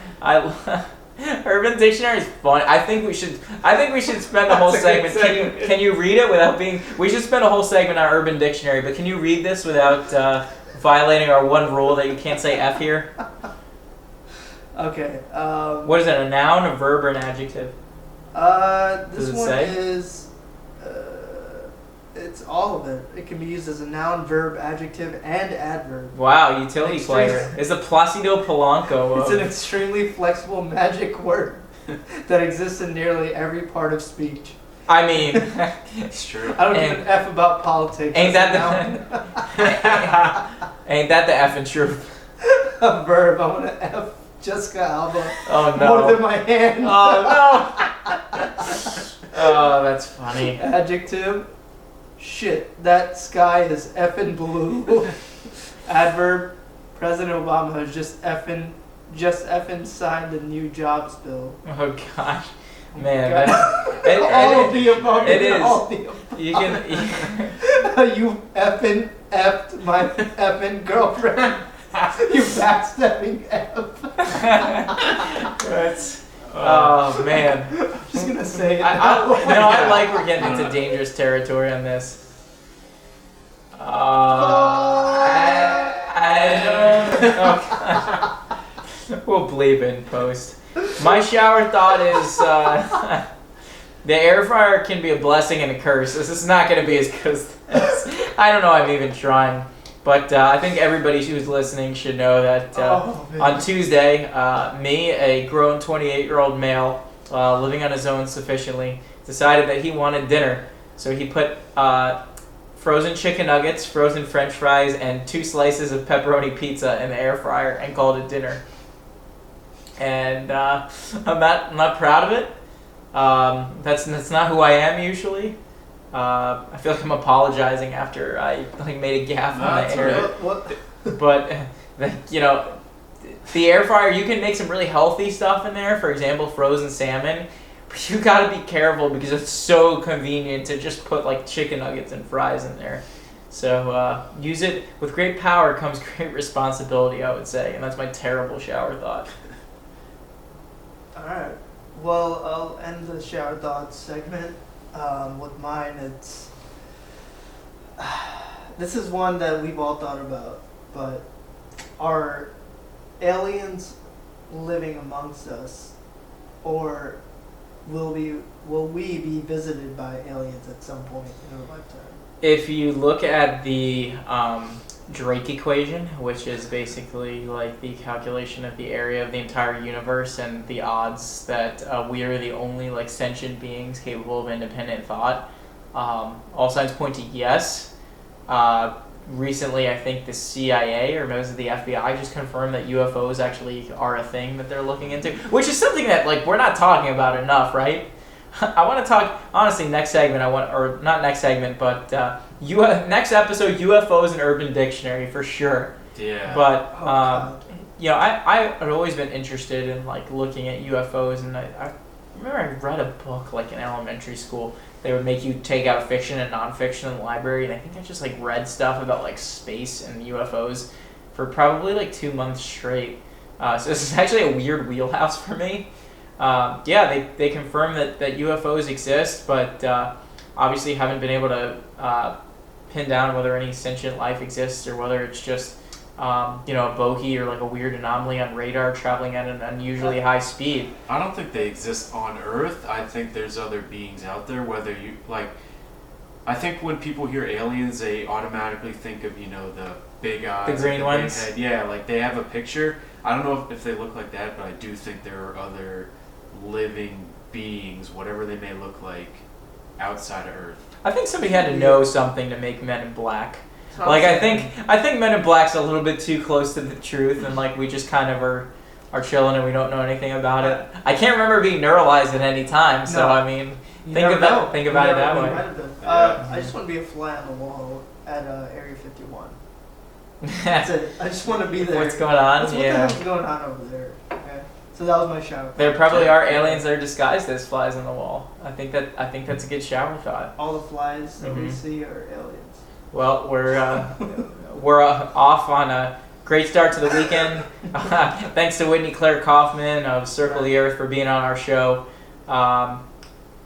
Urban Dictionary is fun. I think we should spend the whole segment. Can you read it without being? We should spend a whole segment on Urban Dictionary. But can you read this without violating our one rule that you can't say F here? Okay. What is it? A noun, a verb, or an adjective? This one is. It's all of it. It can be used as a noun, verb, adjective, and adverb. Wow, utility player. It's a Placido Polanco. It's an extremely flexible magic word that exists in nearly every part of speech. I mean, it's true. I don't give an F about politics. Ain't that the effing truth? A verb. I want to F Jessica Alba. Oh no. More than my hand. Oh no. Oh, that's funny. Adjective. Shit, that sky is effing blue. Adverb. President Obama has just effing signed a new jobs bill. Oh gosh, man, all of the above. It is. All the above. You can. You effing effed my effing girlfriend. You backstabbing F. That's. Oh man. I'm just gonna say it. I like we're getting into dangerous territory on this. I don't. We'll bleep in post. My shower thought is the air fryer can be a blessing and a curse. This is not going to be as good as this. I don't know. I'm even trying. But I think everybody who's listening should know that on Tuesday, me, a grown 28-year-old male living on his own sufficiently, decided that he wanted dinner. So he put frozen chicken nuggets, frozen French fries, and 2 slices of pepperoni pizza in the air fryer and called it dinner. And I'm not proud of it. That's not who I am usually. I feel like I'm apologizing after I made a gaffe on the air. But the air fryer, you can make some really healthy stuff in there. For example, frozen salmon. But you gotta be careful because it's so convenient to just put chicken nuggets and fries in there. So use it with great power comes great responsibility, I would say, and that's my terrible shower thought. All right. Well, I'll end the shower thoughts segment. With mine, it's this is one that we've all thought about, but are aliens living amongst us, or will we be visited by aliens at some point in our lifetime? If you look at the Drake equation, which is basically the calculation of the area of the entire universe and the odds that we are the only sentient beings capable of independent thought, all signs point to yes. Recently, I think the CIA or members of the FBI just confirmed that UFOs actually are a thing that they're looking into, which is something that we're not talking about enough, right? I want to talk, honestly, next segment, not next segment, but next episode, UFOs and Urban Dictionary, for sure. Yeah. But, I've always been interested in, looking at UFOs, and I remember I read a book, in elementary school. They would make you take out fiction and nonfiction in the library, and I think I just, read stuff about, space and UFOs for probably, 2 months straight. So this is actually a weird wheelhouse for me. They confirm that UFOs exist, but obviously haven't been able to pin down whether any sentient life exists or whether it's just a bogey or a weird anomaly on radar traveling at an unusually high speed. I don't think they exist on Earth. I think there's other beings out there. Whether you I think when people hear aliens, they automatically think of the big eyes, the green ones. Big head. Yeah, they have a picture. I don't know if they look like that, but I do think there are other living beings, whatever they may look like, outside of Earth. I think somebody had to know something to make Men in Black. I think Men in Black's a little bit too close to the truth, and we just kind of are chilling and we don't know anything about it. I can't remember being neuralized at any time, so I mean, think about it that way. I just want to be a fly on the wall at Area 51. That's it. I just want to be there. What's going on? What the hell's going on over there? Okay. So that was my shower. There probably are aliens that are disguised as flies on the wall. I think that's a good shower thought. All the flies that we see are aliens. Well, we're off on a great start to the weekend. Thanks to Whitney Claire Kaufman of Circle the Earth for being on our show.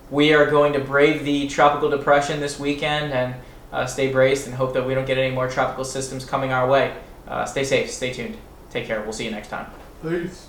We are going to brave the tropical depression this weekend and stay braced and hope that we don't get any more tropical systems coming our way. Stay safe, stay tuned. Take care. We'll see you next time. Peace.